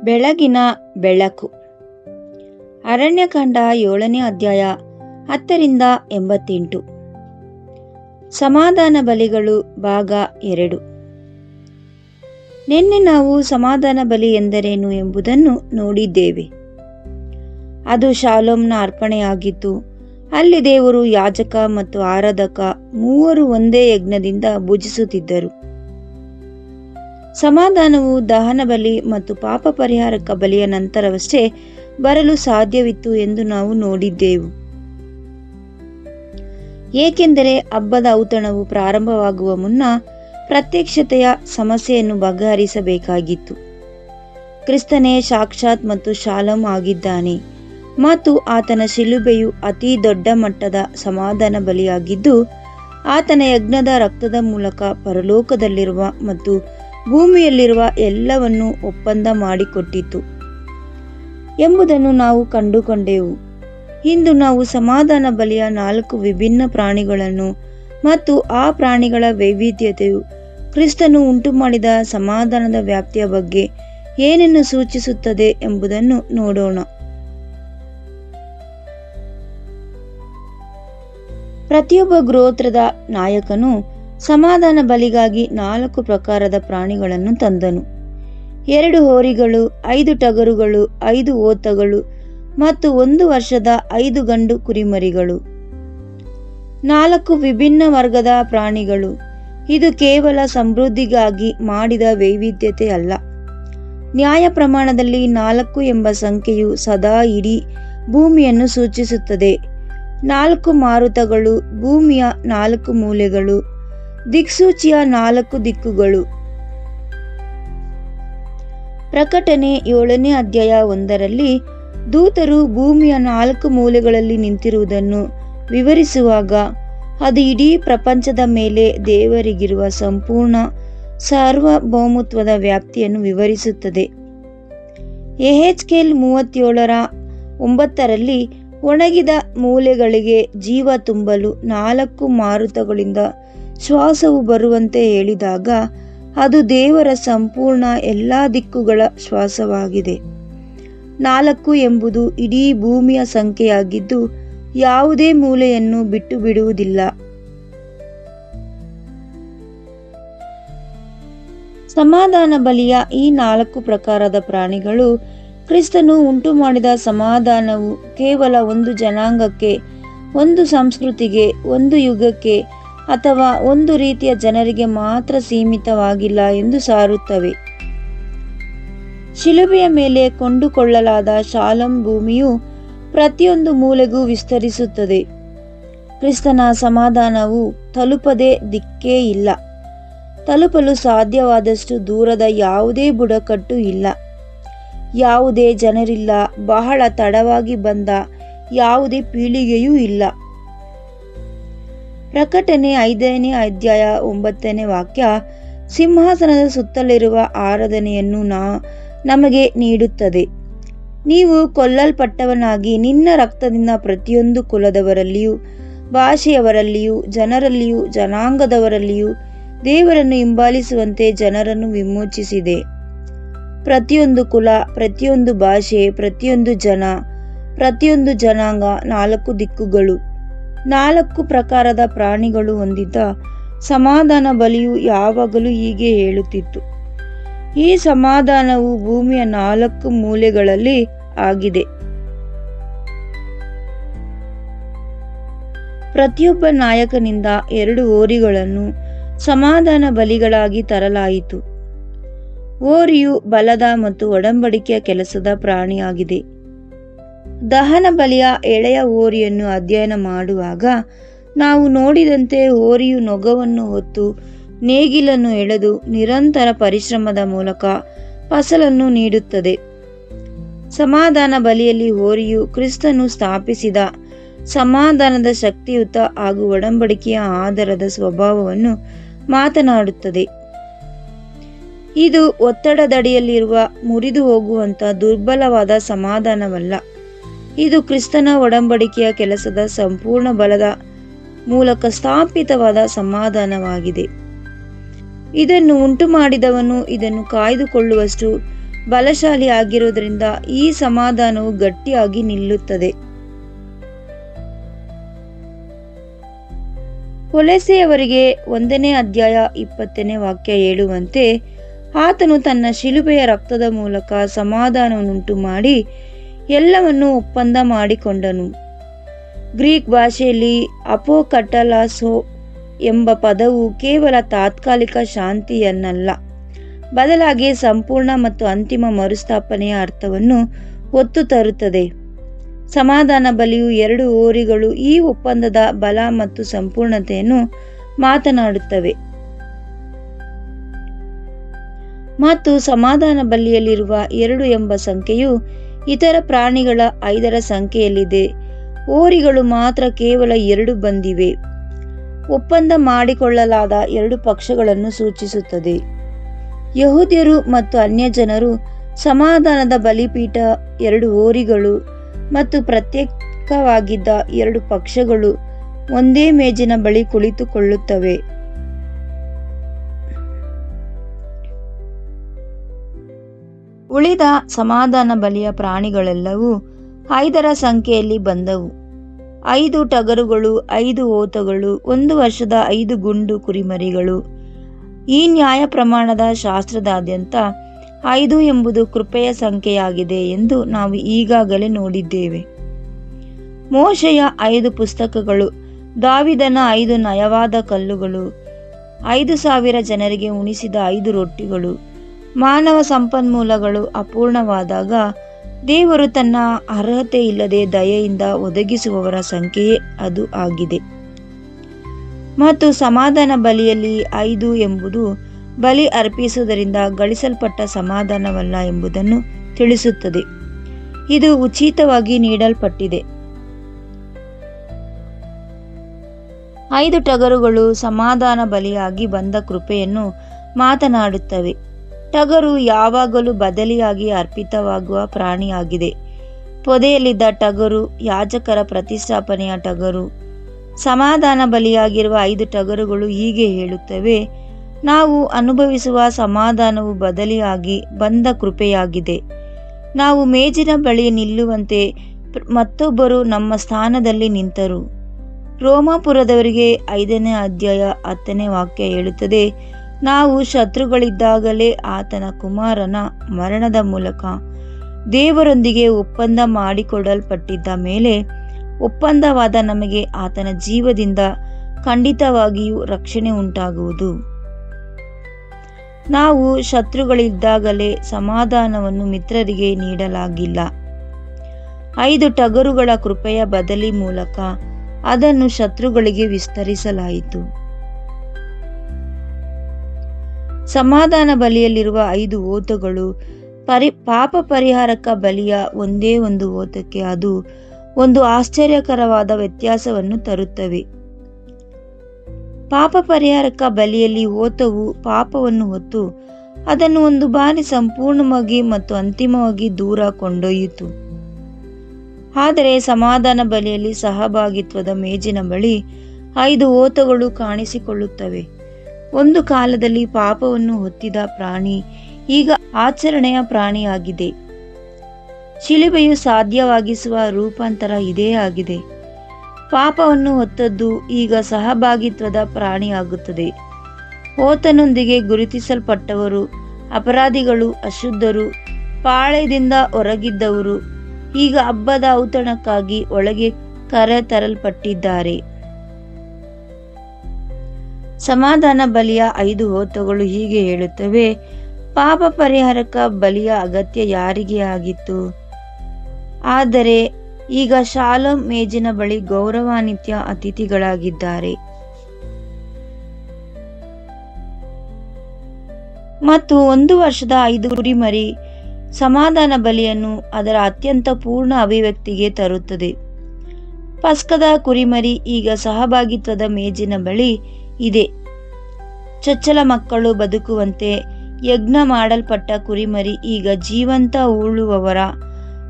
ಬೆಳಗಿನ ಬೆಳಕು. ಅರಣ್ಯಕಾಂಡ 7ನೇ ಅಧ್ಯಾಯ 10-88. ಸಮಾಧಾನ ಬಲಿಗಳು ಭಾಗ 2. ನಿನ್ನೆ ನಾವು ಸಮಾಧಾನ ಬಲಿ ಎಂದರೇನು ಎಂಬುದನ್ನು ನೋಡಿದ್ದೇವೆ. ಅದು ಶಾಲೋಮ್ನ ಅರ್ಪಣೆಯಾಗಿತ್ತು. ಅಲ್ಲಿ ದೇವರು ಯಾಜಕ ಮತ್ತು ಆರಾಧಕ ಮೂವರು ಒಂದೇ ಯಜ್ಞದಿಂದ ಭುಜಿಸುತ್ತಿದ್ದರು. ಸಮಾಧಾನವು ದಹನ ಬಲಿ ಮತ್ತು ಪಾಪ ಪರಿಹಾರಕ ಬಲಿಯ ನಂತರವಷ್ಟೇ ಬರಲು ಸಾಧ್ಯವಿತ್ತು ಎಂದು ನಾವು ನೋಡಿದ್ದೆವು. ಏಕೆಂದರೆ ಹಬ್ಬದ ಔತಣವು ಪ್ರಾರಂಭವಾಗುವ ಮುನ್ನ ಪ್ರತ್ಯಕ್ಷತೆಯ ಸಮಸ್ಯೆಯನ್ನು ಬಗೆಹರಿಸಬೇಕಾಗಿತ್ತು. ಕ್ರಿಸ್ತನೇ ಸಾಕ್ಷಾತ್ ಮತ್ತು ಶಾಲೋಮ್ ಆಗಿದ್ದಾನೆ ಮತ್ತು ಆತನ ಶಿಲುಬೆಯು ಅತಿ ದೊಡ್ಡ ಮಟ್ಟದ ಸಮಾಧಾನ ಬಲಿಯಾಗಿದ್ದು, ಆತನ ಯಜ್ಞದ ರಕ್ತದ ಮೂಲಕ ಪರಲೋಕದಲ್ಲಿರುವ ಮತ್ತು ಭೂಮಿಯಲ್ಲಿರುವ ಎಲ್ಲವನ್ನೂ ಒಪ್ಪಂದ ಮಾಡಿಕೊಟ್ಟಿತು ಎಂಬುದನ್ನು ನಾವು ಕಂಡುಕೊಂಡೆವು. ಇಂದು ನಾವು ಸಮಾಧಾನ ಬಲಿಯ 4 ವಿಭಿನ್ನ ಪ್ರಾಣಿಗಳನ್ನು ಮತ್ತು ಆ ಪ್ರಾಣಿಗಳ ವೈವಿಧ್ಯತೆಯು ಕ್ರಿಸ್ತನು ಉಂಟುಮಾಡಿದ ಸಮಾಧಾನದ ವ್ಯಾಪ್ತಿಯ ಬಗ್ಗೆ ಏನನ್ನು ಸೂಚಿಸುತ್ತದೆ ಎಂಬುದನ್ನು ನೋಡೋಣ. ಪ್ರತಿಯೊಬ್ಬ ಗೋತ್ರದ ನಾಯಕನು ಸಮಾಧಾನ ಬಲಿಗಾಗಿ 4 ಪ್ರಕಾರದ ಪ್ರಾಣಿಗಳನ್ನು ತಂದನು. 2 ಹೋರಿಗಳು, 5 ಟಗರುಗಳು, 5 ಓತಗಳು ಮತ್ತು 1 ವರ್ಷದ 5 ಗಂಡು ಕುರಿಮರಿಗಳು. 4 ವಿಭಿನ್ನ ವರ್ಗದ ಪ್ರಾಣಿಗಳು. ಇದು ಕೇವಲ ಸಮೃದ್ಧಿಗಾಗಿ ಮಾಡಿದ ವೈವಿಧ್ಯತೆ ಅಲ್ಲ. ನ್ಯಾಯ ಪ್ರಮಾಣದಲ್ಲಿ 4 ಎಂಬ ಸಂಖ್ಯೆಯು ಸದಾ ಇಡೀ ಭೂಮಿಯನ್ನು ಸೂಚಿಸುತ್ತದೆ. 4 ಮಾರುತಗಳು, ಭೂಮಿಯ 4 ಮೂಲೆಗಳು, ದಿಕ್ಸೂಚಿಯ 4 ದಿಕ್ಕುಗಳು. ಪ್ರಕಟಣೆ 7ನೇ ಅಧ್ಯಾಯ 1ರಲ್ಲಿ ದೂತರು ಭೂಮಿಯ 4 ಮೂಲೆಗಳಲ್ಲಿ ನಿಂತಿರುವುದನ್ನು ವಿವರಿಸುವಾಗ ಅದು ಇಡೀ ಪ್ರಪಂಚದ ಮೇಲೆ ದೇವರಿಗಿರುವ ಸಂಪೂರ್ಣ ಸಾರ್ವಭೌಮತ್ವದ ವ್ಯಾಪ್ತಿಯನ್ನು ವಿವರಿಸುತ್ತದೆ. ಯೆಹೆಜ್ಕೇಲ್ 37:9ರಲ್ಲಿ ಒಣಗಿದ ಮೂಲೆಗಳಿಗೆ ಜೀವ ತುಂಬಲು 4 ಮಾರುತಗಳಿಂದ ಶ್ವಾಸವು ಬರುವಂತೆ ಹೇಳಿದಾಗ ಅದು ದೇವರ ಸಂಪೂರ್ಣ ಎಲ್ಲ ದಿಕ್ಕುಗಳ ಶ್ವಾಸವಾಗಿದೆ. 4 ಎಂಬುದು ಇಡೀ ಭೂಮಿಯ ಸಂಖ್ಯೆಯಾಗಿದ್ದು ಯಾವುದೇ ಮೂಲೆಯನ್ನು ಬಿಟ್ಟು ಬಿಡುವುದಿಲ್ಲ. ಸಮಾಧಾನ ಬಲಿಯ ಈ 4 ಪ್ರಕಾರದ ಪ್ರಾಣಿಗಳು ಕ್ರಿಸ್ತನು ಉಂಟು ಮಾಡಿದ ಸಮಾಧಾನವು ಕೇವಲ ಒಂದು ಜನಾಂಗಕ್ಕೆ, ಒಂದು ಸಂಸ್ಕೃತಿಗೆ, ಒಂದು ಯುಗಕ್ಕೆ ಅಥವಾ ಒಂದು ರೀತಿಯ ಜನರಿಗೆ ಮಾತ್ರ ಸೀಮಿತವಾಗಿಲ್ಲ ಎಂದು ಸಾರುತ್ತವೆ. ಶಿಲುಬೆಯ ಮೇಲೆ ಕೊಂಡುಕೊಳ್ಳಲಾದ ಶಾಲೋಮ್ ಭೂಮಿಯು ಪ್ರತಿಯೊಂದು ಮೂಲೆಗೂ ವಿಸ್ತರಿಸುತ್ತದೆ. ಕ್ರಿಸ್ತನ ಸಮಾಧಾನವು ತಲುಪದೆ ದಿಕ್ಕೇ ಇಲ್ಲ. ತಲುಪಲು ಸಾಧ್ಯವಾದಷ್ಟು ದೂರದ ಯಾವುದೇ ಬುಡಕಟ್ಟು ಇಲ್ಲ, ಯಾವುದೇ ಜನರಿಲ್ಲ, ಬಹಳ ತಡವಾಗಿ ಬಂದ ಯಾವುದೇ ಪೀಳಿಗೆಯೂ ಇಲ್ಲ. ಪ್ರಕಟಣೆ 5ನೇ ಅಧ್ಯಾಯ 9ನೇ ವಾಕ್ಯ ಸಿಂಹಾಸನದ ಸುತ್ತಲಿರುವ ಆರಾಧನೆಯನ್ನು ನಮಗೆ ನೀಡುತ್ತದೆ. ನೀವು ಕೊಲ್ಲಲ್ಪಟ್ಟವನಾಗಿ ನಿನ್ನ ರಕ್ತದಿಂದ ಪ್ರತಿಯೊಂದು ಕುಲದವರಲ್ಲಿಯೂ, ಭಾಷೆಯವರಲ್ಲಿಯೂ, ಜನರಲ್ಲಿಯೂ, ಜನಾಂಗದವರಲ್ಲಿಯೂ ದೇವರನ್ನು ಹಿಂಬಾಲಿಸುವಂತೆ ಜನರನ್ನು ವಿಮೋಚಿಸಿದೆ. ಪ್ರತಿಯೊಂದು ಕುಲ, ಪ್ರತಿಯೊಂದು ಭಾಷೆ, ಪ್ರತಿಯೊಂದು ಜನ, ಪ್ರತಿಯೊಂದು ಜನಾಂಗ, 4 ದಿಕ್ಕುಗಳು. 4 ಪ್ರಕಾರದ ಪ್ರಾಣಿಗಳು ಹೊಂದಿದ್ದ ಸಮಾಧಾನ ಬಲಿಯು ಯಾವಾಗಲೂ ಹೀಗೆ ಹೇಳುತ್ತಿತ್ತು: ಈ ಸಮಾಧಾನವು ಭೂಮಿಯ 4 ಮೂಲೆಗಳಲ್ಲಿ ಆಗಿದೆ. ಪ್ರತಿಯೊಬ್ಬ ನಾಯಕನಿಂದ 2 ಹೋರಿಗಳನ್ನು ಸಮಾಧಾನ ಬಲಿಗಳಾಗಿ ತರಲಾಯಿತು. ಹೋರಿಯು ಬಲದ ಮತ್ತು ಒಡಂಬಡಿಕೆಯ ಕೆಲಸದ ಪ್ರಾಣಿಯಾಗಿದೆ. ದಹನ ಬಲಿಯ ಎಳೆಯ ಹೋರಿಯನ್ನು ಅಧ್ಯಯನ ಮಾಡುವಾಗ ನಾವು ನೋಡಿದಂತೆ ಹೋರಿಯು ನೊಗವನ್ನು ಹೊತ್ತು ನೇಗಿಲನ್ನು ಎಳೆದು ನಿರಂತರ ಪರಿಶ್ರಮದ ಮೂಲಕ ಫಸಲನ್ನು ನೀಡುತ್ತದೆ. ಸಮಾಧಾನ ಬಲಿಯಲ್ಲಿ ಹೋರಿಯು ಕ್ರಿಸ್ತನು ಸ್ಥಾಪಿಸಿದ ಸಮಾಧಾನದ ಶಕ್ತಿಯುತ ಹಾಗೂ ಒಡಂಬಡಿಕೆಯ ಆಧಾರದ ಸ್ವಭಾವವನ್ನು ಮಾತನಾಡುತ್ತದೆ. ಇದು ಒತ್ತಡದಡಿಯಲ್ಲಿರುವ ಮುರಿದು ಹೋಗುವಂತ ದುರ್ಬಲವಾದ ಸಮಾಧಾನವಲ್ಲ. ಇದು ಕ್ರಿಸ್ತನ ಒಡಂಬಡಿಕೆಯ ಕೆಲಸದ ಸಂಪೂರ್ಣ ಬಲದ ಮೂಲಕ ಸ್ಥಾಪಿತವಾದ ಸಮಾಧಾನವಾಗಿದೆ. ಇದನ್ನು ಉಂಟು ಮಾಡಿದವನು ಇದನ್ನು ಕಾಯ್ದುಕೊಳ್ಳುವಷ್ಟು ಬಲಶಾಲಿ ಆಗಿರುವುದರಿಂದ ಈ ಸಮಾಧಾನವು ಗಟ್ಟಿಯಾಗಿ ನಿಲ್ಲುತ್ತದೆ. ಕೊಲೊಸ್ಸೆಯವರಿಗೆ 1ನೇ ಅಧ್ಯಾಯ 20ನೇ ವಾಕ್ಯ ಹೇಳುವಂತೆ, ಆತನು ತನ್ನ ಶಿಲುಬೆಯ ರಕ್ತದ ಮೂಲಕ ಸಮಾಧಾನವನ್ನುಂಟು ಮಾಡಿ ಎಲ್ಲವನ್ನು ಒಪ್ಪಂದ ಮಾಡಿಕೊಂಡನು. ಗ್ರೀಕ್ ಭಾಷೆಯಲ್ಲಿ ಅಪೋಕಟಲಾಸೋ ಎಂಬ ಪದವು ಕೇವಲ ತಾತ್ಕಾಲಿಕ ಶಾಂತಿಯನ್ನಲ್ಲ, ಬದಲಾಗಿ ಸಂಪೂರ್ಣ ಮತ್ತು ಅಂತಿಮ ಮರುಸ್ಥಾಪನೆಯ ಅರ್ಥವನ್ನು ಒತ್ತು ತರುತ್ತದೆ. ಸಮಾಧಾನ ಬಲಿಯು 2 ಹೋರಿಗಳು ಈ ಒಪ್ಪಂದದ ಬಲ ಮತ್ತು ಸಂಪೂರ್ಣತೆಯನ್ನು ಮಾತನಾಡುತ್ತವೆ. ಮತ್ತು ಸಮಾಧಾನ ಬಲಿಯಲ್ಲಿರುವ 2 ಎಂಬ ಸಂಖ್ಯೆಯು ಇತರ ಪ್ರಾಣಿಗಳ 5ರ ಸಂಖ್ಯೆಯಲ್ಲಿದೆ. ಹೋರಿಗಳು ಮಾತ್ರ ಕೇವಲ 2 ಬಂದಿವೆ. ಒಪ್ಪಂದ ಮಾಡಿಕೊಳ್ಳಲಾದ 2 ಪಕ್ಷಗಳನ್ನು ಸೂಚಿಸುತ್ತದೆ. ಯಹೂದ್ಯರು ಮತ್ತು ಅನ್ಯಜನರು ಸಮಾಧಾನದ ಬಲಿಪೀಠ, 2 ಹೋರಿಗಳು ಮತ್ತು ಪ್ರತ್ಯೇಕವಾಗಿದ್ದ 2 ಪಕ್ಷಗಳು ಒಂದೇ ಮೇಜಿನ ಬಳಿ ಕುಳಿತುಕೊಳ್ಳುತ್ತವೆ. ಉಳಿದ ಸಮಾಧಾನ ಬಲಿಯ ಪ್ರಾಣಿಗಳೆಲ್ಲವೂ 5ರ ಸಂಖ್ಯೆಯಲ್ಲಿ ಬಂದವು. 5 ಟಗರುಗಳು, 5 ಹೋತಗಳು, 1 ವರ್ಷದ 5 ಗುಂಡು ಕುರಿಮರಿಗಳು. ಈ ನ್ಯಾಯ ಪ್ರಮಾಣದ ಶಾಸ್ತ್ರದಾದ್ಯಂತ 5 ಎಂಬುದು ಕೃಪೆಯ ಸಂಖ್ಯೆಯಾಗಿದೆ ಎಂದು ನಾವು ಈಗಾಗಲೇ ನೋಡಿದ್ದೇವೆ. ಮೋಶೆಯ 5 ಪುಸ್ತಕಗಳು, ದಾವಿದನ 5 ನಯವಾದ ಕಲ್ಲುಗಳು, 5,000 ಜನರಿಗೆ ಉಣಿಸಿದ 5 ರೊಟ್ಟಿಗಳು, ಮಾನವ ಸಂಪನ್ಮೂಲಗಳು ಅಪೂರ್ಣವಾದಾಗ ದೇವರು ತನ್ನ ಅರ್ಹತೆ ಇಲ್ಲದೆ ದಯೆಯಿಂದ ಒದಗಿಸುವವರ ಸಂಖ್ಯೆಯೇ ಅದು ಆಗಿದೆ. ಮತ್ತು ಸಮಾಧಾನ ಬಲಿಯಲ್ಲಿ 5 ಎಂಬುದು ಬಲಿ ಅರ್ಪಿಸುವುದರಿಂದ ಗಳಿಸಲ್ಪಟ್ಟ ಸಮಾಧಾನವಲ್ಲ ಎಂಬುದನ್ನು ತಿಳಿಸುತ್ತದೆ. ಇದು ಉಚಿತವಾಗಿ ನೀಡಲ್ಪಟ್ಟಿದೆ. 5 ಟಗರುಗಳು ಸಮಾಧಾನ ಬಲಿಯಾಗಿ ಬಂದ ಕೃಪೆಯನ್ನು ಮಾತನಾಡುತ್ತವೆ. ಟಗರು ಯಾವಾಗಲೂ ಬದಲಿಯಾಗಿ ಅರ್ಪಿತವಾಗುವ ಪ್ರಾಣಿಯಾಗಿದೆ. ಪೊದೆಯಲ್ಲಿದ್ದ ಟಗರು ಯಾಜಕರ ಪ್ರತಿಷ್ಠಾಪನೆಯ ಟಗರು. ಸಮಾಧಾನ ಬಲಿಯಾಗಿರುವ 5 ಟಗರುಗಳು ಹೀಗೆ ಹೇಳುತ್ತವೆ, ನಾವು ಅನುಭವಿಸುವ ಸಮಾಧಾನವು ಬದಲಿಯಾಗಿ ಬಂದ ಕೃಪೆಯಾಗಿದೆ. ನಾವು ಮೇಜಿನ ಬಳಿ ನಿಲ್ಲುವಂತೆ ಮತ್ತೊಬ್ಬರು ನಮ್ಮ ಸ್ಥಾನದಲ್ಲಿ ನಿಂತರು. ರೋಮಾಪುರದವರಿಗೆ 5ನೇ ಅಧ್ಯಾಯ 10ನೇ ವಾಕ್ಯ ಹೇಳುತ್ತದೆ, ನಾವು ಶತ್ರುಗಳಿದ್ದಾಗಲೇ ಆತನ ಕುಮಾರನ ಮರಣದ ಮೂಲಕ ದೇವರೊಂದಿಗೆ ಒಪ್ಪಂದ ಮಾಡಿಕೊಡಲ್ಪಟ್ಟಿದ್ದ ಮೇಲೆ ಒಪ್ಪಂದವಾದ ನಮಗೆ ಆತನ ಜೀವದಿಂದ ಖಂಡಿತವಾಗಿಯೂ ರಕ್ಷಣೆ ಉಂಟಾಗುವುದು. ನಾವು ಶತ್ರುಗಳಿದ್ದಾಗಲೇ ಸಮಾಧಾನವನ್ನು ಮಿತ್ರರಿಗೆ ನೀಡಲಾಗಿಲ್ಲ. 5 ಟಗರುಗಳ ಕೃಪೆಯ ಬದಲಿ ಮೂಲಕ ಅದನ್ನು ಶತ್ರುಗಳಿಗೆ ವಿಸ್ತರಿಸಲಾಯಿತು. ಸಮಾಧಾನ ಬಲಿಯಲ್ಲಿರುವ 5 ಹೋತಗಳು ಪಾಪ ಪರಿಹಾರಕ ಬಲಿಯ ಒಂದೇ ಒಂದು ಹೋತಕ್ಕೆ ಅದು ಒಂದು ಆಶ್ಚರ್ಯಕರವಾದ ವ್ಯತ್ಯಾಸವನ್ನು ತರುತ್ತವೆ. ಪಾಪ ಪರಿಹಾರಕ ಬಲಿಯಲ್ಲಿ ಹೋತವು ಪಾಪವನ್ನು ಹೊತ್ತು ಅದನ್ನು ಒಂದು ಬಾರಿ ಸಂಪೂರ್ಣವಾಗಿ ಮತ್ತು ಅಂತಿಮವಾಗಿ ದೂರ ಕೊಂಡೊಯ್ಯಿತು. ಆದರೆ ಸಮಾಧಾನ ಬಲಿಯಲ್ಲಿ ಸಹಭಾಗಿತ್ವದ ಮೇಜಿನ ಬಳಿ 5 ಹೋತಗಳು ಕಾಣಿಸಿಕೊಳ್ಳುತ್ತವೆ. ಒಂದು ಕಾಲದಲ್ಲಿ ಪಾಪವನ್ನು ಹೊತ್ತಿದ ಪ್ರಾಣಿ ಈಗ ಆಚರಣೆಯ ಪ್ರಾಣಿಯಾಗಿದೆ. ಶಿಲುಬೆಯು ಸಾಧ್ಯವಾಗಿಸುವ ರೂಪಾಂತರ ಇದೇ ಆಗಿದೆ. ಪಾಪವನ್ನು ಹೊತ್ತದ್ದು ಈಗ ಸಹಭಾಗಿತ್ವದ ಪ್ರಾಣಿಯಾಗುತ್ತದೆ. ಹೋತನೊಂದಿಗೆ ಗುರುತಿಸಲ್ಪಟ್ಟವರು, ಅಪರಾಧಿಗಳು, ಅಶುದ್ಧರು, ಪಾಳೆಯದಿಂದ ಹೊರಗಿದ್ದವರು ಈಗ ಹಬ್ಬದ ಔತಣಕ್ಕಾಗಿ ಒಳಗೆ ಕರೆತರಲ್ಪಟ್ಟಿದ್ದಾರೆ. ಸಮಾಧಾನ ಬಲಿಯ 5 ಹೋತಗಳು ಹೀಗೆ ಹೇಳುತ್ತವೆ, ಪಾಪ ಪರಿಹಾರಕ ಬಲಿಯ ಅಗತ್ಯ ಯಾರಿಗೆ ಆಗಿತ್ತು? ಆದರೆ ಈಗ ಶಾಲೋಮ್ ಮೇಜಿನ ಬಳಿ ಗೌರವಾನ್ವಿತ ಅತಿಥಿಗಳಾಗಿದ್ದಾರೆ. ಮತ್ತು 1 ವರ್ಷದ 5 ಕುರಿಮರಿ ಸಮಾಧಾನ ಬಲಿಯನ್ನು ಅದರ ಅತ್ಯಂತ ಪೂರ್ಣ ಅಭಿವ್ಯಕ್ತಿಗೆ ತರುತ್ತದೆ. ಪಸ್ಕದ ಕುರಿಮರಿ ಈಗ ಸಹಭಾಗಿತ್ವದ ಮೇಜಿನ ಬಳಿ ಇದೆ. ಚೊಚ್ಚಲ ಮಕ್ಕಳು ಬದುಕುವಂತೆ ಯಜ್ಞ ಮಾಡಲ್ಪಟ್ಟ ಕುರಿಮರಿ ಈಗ ಜೀವಂತ ಉಳುವವರ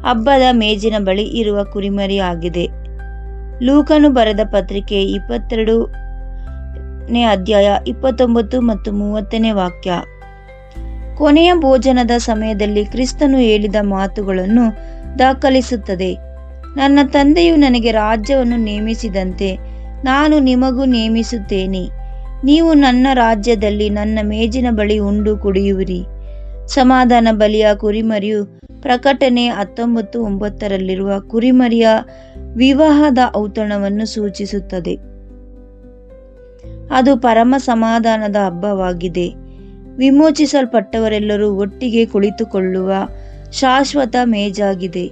ಹಬ್ಬದ ಮೇಜಿನ ಬಳಿ ಇರುವ ಕುರಿಮರಿ ಆಗಿದೆ. ಲೂಕನು ಬರೆದ ಪತ್ರಿಕೆ 22ನೇ ಅಧ್ಯಾಯ 29 ಮತ್ತು 30ನೇ ವಾಕ್ಯ. ಕೊನೆಯ ಭೋಜನದ ಸಮಯದಲ್ಲಿ ಕ್ರಿಸ್ತನು ಹೇಳಿದ ಮಾತುಗಳನ್ನು ದಾಖಲಿಸುತ್ತದೆ. ನನ್ನ ತಂದೆಯು ನನಗೆ ರಾಜ್ಯವನ್ನು ನೇಮಿಸಿದಂತೆ ನಾನು ನಿಮಗೂ ನೇಮಿಸುತ್ತೇನೆ. ನೀವು ನನ್ನ ರಾಜ್ಯದಲ್ಲಿ ನನ್ನ ಮೇಜಿನ ಬಳಿ ಉಂಡು ಕುಡಿಯುವಿರಿ. ಸಮಾಧಾನ ಬಲಿಯ ಕುರಿಮರಿಯು ಪ್ರಕಟಣೆ 19:9 ಕುರಿಮರಿಯ ವಿವಾಹದ ಔತಣವನ್ನು ಸೂಚಿಸುತ್ತದೆ. ಅದು ಪರಮ ಸಮಾಧಾನದ ಹಬ್ಬವಾಗಿದೆ. ವಿಮೋಚಿಸಲ್ಪಟ್ಟವರೆಲ್ಲರೂ ಒಟ್ಟಿಗೆ ಕುಳಿತುಕೊಳ್ಳುವ ಶಾಶ್ವತ ಮೇಜಾಗಿದೆ.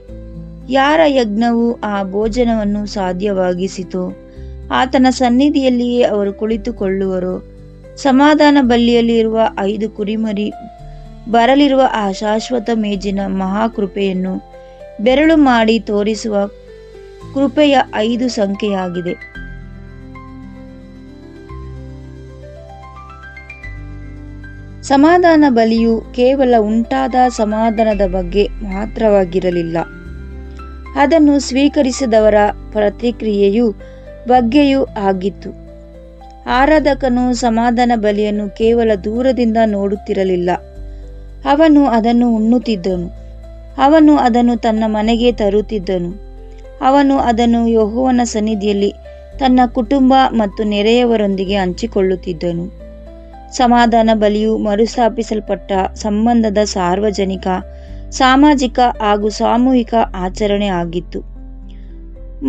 ಯಾರ ಯಜ್ಞವು ಆ ಭೋಜನವನ್ನು ಸಾಧ್ಯವಾಗಿಸಿತೋ ಆತನ ಸನ್ನಿಧಿಯಲ್ಲಿಯೇ ಅವರು ಕುಳಿತುಕೊಳ್ಳುವರು. ಸಮಾಧಾನ ಬಲಿಯಲ್ಲಿ ಇರುವ 5 ಕುರಿಮರಿ ಬರಲಿರುವ ಆ ಶಾಶ್ವತ ಮೇಜಿನ ಮಹಾಕೃಪೆಯನ್ನು ಬೆರಳು ಮಾಡಿ ತೋರಿಸುವ ಕೃಪೆಯ 5 ಸಂಖ್ಯೆಯಾಗಿದೆ. ಸಮಾಧಾನ ಬಲಿಯು ಕೇವಲ ಉಂಟಾದ ಸಮಾಧಾನದ ಬಗ್ಗೆ ಮಾತ್ರವಾಗಿರಲಿಲ್ಲ. ಅದನ್ನು ಸ್ವೀಕರಿಸಿದವರ ಪ್ರತಿಕ್ರಿಯೆಯು ಬಗ್ಗೆಯೂ ಆಗಿತ್ತು. ಆರಾಧಕನು ಸಮಾಧಾನ ಬಲಿಯನ್ನು ಕೇವಲ ದೂರದಿಂದ ನೋಡುತ್ತಿರಲಿಲ್ಲ. ಅವನು ಅದನ್ನು ಉಣ್ಣುತ್ತಿದ್ದನು. ಅವನು ಅದನ್ನು ತನ್ನ ಮನೆಗೆ ತರುತ್ತಿದ್ದನು. ಅವನು ಅದನ್ನು ಯೆಹೋವನ ಸನ್ನಿಧಿಯಲ್ಲಿ ತನ್ನ ಕುಟುಂಬ ಮತ್ತು ನೆರೆಯವರೊಂದಿಗೆ ಹಂಚಿಕೊಳ್ಳುತ್ತಿದ್ದನು. ಸಮಾಧಾನ ಬಲಿಯು ಮರುಸ್ಥಾಪಿಸಲ್ಪಟ್ಟ ಸಂಬಂಧದ ಸಾರ್ವಜನಿಕ, ಸಾಮಾಜಿಕ ಹಾಗೂ ಸಾಮೂಹಿಕ ಆಚರಣೆ ಆಗಿತ್ತು.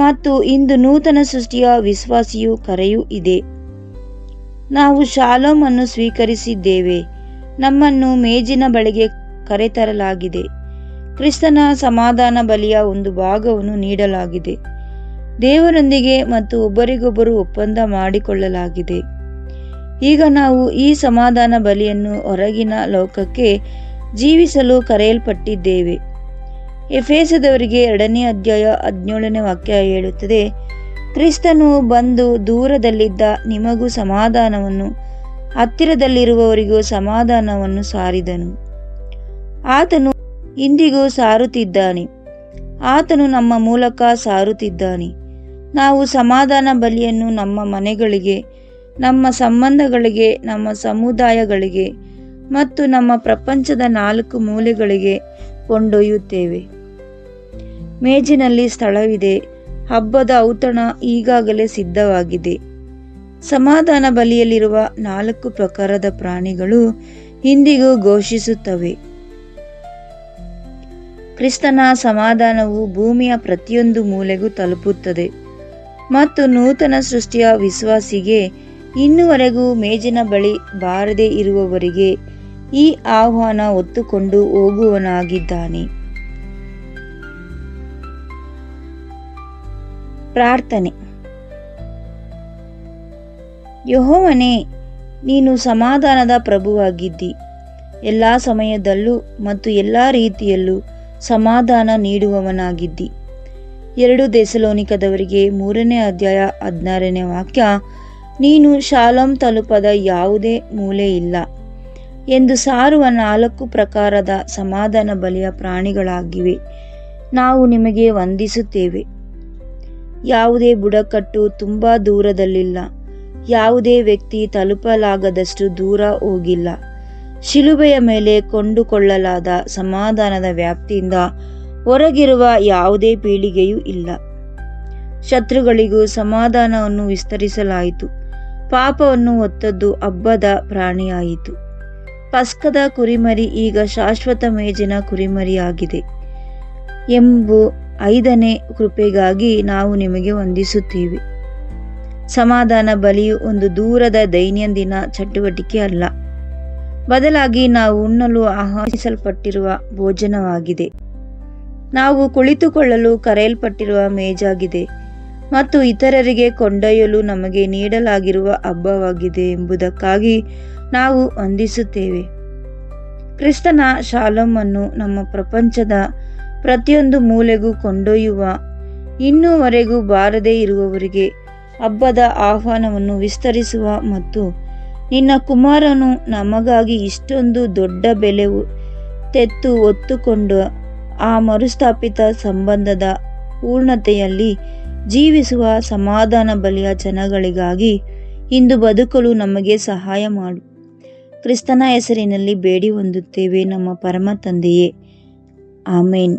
ಮತ್ತು ಇಂದು ನೂತನ ಸೃಷ್ಟಿಯ ವಿಶ್ವಾಸಿಯು ಕರೆಯೂ ಇದೆ. ನಾವು ಶಾಲೋಮ್ ಅನ್ನು ಸ್ವೀಕರಿಸಿದ್ದೇವೆ. ನಮ್ಮನ್ನು ಮೇಜಿನ ಬಳಿಗೆ ಕರೆತರಲಾಗಿದೆ. ಕ್ರಿಸ್ತನ ಸಮಾಧಾನ ಬಲಿಯ ಒಂದು ಭಾಗವನ್ನು ನೀಡಲಾಗಿದೆ. ದೇವರೊಂದಿಗೆ ಮತ್ತು ಒಬ್ಬರಿಗೊಬ್ಬರು ಒಪ್ಪಂದ ಮಾಡಿಕೊಳ್ಳಲಾಗಿದೆ. ಈಗ ನಾವು ಈ ಸಮಾಧಾನ ಬಲಿಯನ್ನು ಹೊರಗಿನ ಲೋಕಕ್ಕೆ ಜೀವಿಸಲು ಕರೆಯಲ್ಪಟ್ಟಿದ್ದೇವೆ. ಎಫೆಸದವರಿಗೆ 2:17 ಹೇಳುತ್ತದೆ, ಕ್ರಿಸ್ತನು ಬಂದು ದೂರದಲ್ಲಿದ್ದ ನಿಮಗೂ ಸಮಾಧಾನವನ್ನು, ಹತ್ತಿರದಲ್ಲಿರುವವರಿಗೂ ಸಮಾಧಾನವನ್ನು ಸಾರಿದನು. ಆತನು ಇಂದಿಗೂ ಸಾರುತ್ತಿದ್ದಾನೆ. ಆತನು ನಮ್ಮ ಮೂಲಕ ಸಾರುತ್ತಿದ್ದಾನೆ. ನಾವು ಸಮಾಧಾನ ಬಲಿಯನ್ನು ನಮ್ಮ ಮನೆಗಳಿಗೆ, ನಮ್ಮ ಸಂಬಂಧಗಳಿಗೆ, ನಮ್ಮ ಸಮುದಾಯಗಳಿಗೆ ಮತ್ತು ನಮ್ಮ ಪ್ರಪಂಚದ 4 ಮೂಲೆಗಳಿಗೆ ಕೊಂಡೊಯ್ಯುತ್ತೇವೆ. ಮೇಜಿನಲ್ಲಿ ಸ್ಥಳವಿದೆ. ಹಬ್ಬದ ಔತಣ ಈಗಾಗಲೇ ಸಿದ್ಧವಾಗಿದೆ. ಸಮಾಧಾನ ಬಲಿಯಲ್ಲಿರುವ 4 ಪ್ರಕಾರದ ಪ್ರಾಣಿಗಳು ಇಂದಿಗೂ ಘೋಷಿಸುತ್ತವೆ. ಕ್ರಿಸ್ತನ ಸಮಾಧಾನವು ಭೂಮಿಯ ಪ್ರತಿಯೊಂದು ಮೂಲೆಗೂ ತಲುಪುತ್ತದೆ ಮತ್ತು ನೂತನ ಸೃಷ್ಟಿಯ ವಿಶ್ವಾಸಿಗೆ, ಇನ್ನುವರೆಗೂ ಮೇಜಿನ ಬಳಿ ಬಾರದೇ ಇರುವವರಿಗೆ ಈ ಆಹ್ವಾನ ಹೊತ್ತುಕೊಂಡು ಹೋಗುವವನಾಗಿದ್ದಾನೆ. ಪ್ರಾರ್ಥನೆ. ಯೆಹೋವನೇ, ನೀನು ಸಮಾಧಾನದ ಪ್ರಭುವಾಗಿದ್ದಿ. ಎಲ್ಲ ಸಮಯದಲ್ಲೂ ಮತ್ತು ಎಲ್ಲ ರೀತಿಯಲ್ಲೂ ಸಮಾಧಾನ ನೀಡುವವನಾಗಿದ್ದಿ. 2 ಥೆಸಲೋನಿಕದವರಿಗೆ 3:16 ನೀನು ಶಾಲೋಮ್ ತಲುಪದ ಯಾವುದೇ ಮೂಲೆ ಇಲ್ಲ ಎಂದು ಸಾರುವ 4 ಪ್ರಕಾರದ ಸಮಾಧಾನ ಬಲಿಯ ಪ್ರಾಣಿಗಳಾಗಿವೆ. ನಾವು ನಿಮಗೆ ವಂದಿಸುತ್ತೇವೆ. ಯಾವುದೇ ಬುಡಕಟ್ಟು ತುಂಬಾ ದೂರದಲ್ಲಿಲ್ಲ. ಯಾವುದೇ ವ್ಯಕ್ತಿ ತಲುಪಲಾಗದಷ್ಟು ದೂರ ಹೋಗಿಲ್ಲ. ಶಿಲುಬೆಯ ಮೇಲೆ ಕೊಂಡುಕೊಳ್ಳಲಾದ ಸಮಾಧಾನದ ವ್ಯಾಪ್ತಿಯಿಂದ ಹೊರಗಿರುವ ಯಾವುದೇ ಪೀಳಿಗೆಯೂ ಇಲ್ಲ. ಶತ್ರುಗಳಿಗೂ ಸಮಾಧಾನವನ್ನು ವಿಸ್ತರಿಸಲಾಯಿತು. ಪಾಪವನ್ನು ಹೊತ್ತದ್ದು ಹಬ್ಬದ ಪ್ರಾಣಿಯಾಯಿತು. ಪಸ್ಕದ ಕುರಿಮರಿ ಈಗ ಶಾಶ್ವತ ಮೇಜಿನ ಕುರಿಮರಿಯಾಗಿದೆ ಎಂಬ 5ನೇ ಕೃಪೆಗಾಗಿ ನಾವು ನಿಮಗೆ ವಂದಿಸುತ್ತೇವೆ. ಸಮಾಧಾನ ಬಲಿಯು ಒಂದು ದೂರದ ದೈನಂದಿನ ಚಟುವಟಿಕೆ ಅಲ್ಲ. ಬದಲಾಗಿ ನಾವು ಉಣ್ಣಲು ಆಹ್ವಾನಿಸಲ್ಪಟ್ಟಿರುವ ಭೋಜನವಾಗಿದೆ. ನಾವು ಕುಳಿತುಕೊಳ್ಳಲು ಕರೆಯಲ್ಪಟ್ಟಿರುವ ಮೇಜಾಗಿದೆ ಮತ್ತು ಇತರರಿಗೆ ಕೊಂಡೊಯ್ಯಲು ನಮಗೆ ನೀಡಲಾಗಿರುವ ಹಬ್ಬವಾಗಿದೆ ಎಂಬುದಕ್ಕಾಗಿ ನಾವು ವಂದಿಸುತ್ತೇವೆ. ಕ್ರಿಸ್ತನ ಶಾಲೋಮ್ ಅನ್ನು ನಮ್ಮ ಪ್ರಪಂಚದ ಪ್ರತಿಯೊಂದು ಮೂಲೆಗೂ ಕೊಂಡೊಯ್ಯುವ, ಇನ್ನೂವರೆಗೂ ಬಾರದೇ ಇರುವವರಿಗೆ ಹಬ್ಬದ ಆಹ್ವಾನವನ್ನು ವಿಸ್ತರಿಸುವ ಮತ್ತು ನಿನ್ನ ಕುಮಾರನು ನಮಗಾಗಿ ಇಷ್ಟೊಂದು ದೊಡ್ಡ ಬೆಲೆ ತೆತ್ತು ಹೊತ್ತುಕೊಂಡು ಆ ಮರುಸ್ಥಾಪಿತ ಸಂಬಂಧದ ಪೂರ್ಣತೆಯಲ್ಲಿ ಜೀವಿಸುವ ಸಮಾಧಾನ ಬಲಿಯ ಜನಗಳಿಗಾಗಿ ಇಂದು ಬದುಕಲು ನಮಗೆ ಸಹಾಯ ಮಾಡು. ಕ್ರಿಸ್ತನ ಹೆಸರಿನಲ್ಲಿ ಬೇಡಿ ಹೊಂದುತ್ತೇವೆ ನಮ್ಮ ಪರಮ ತಂದೆಯೇ, ಆಮೇನ್.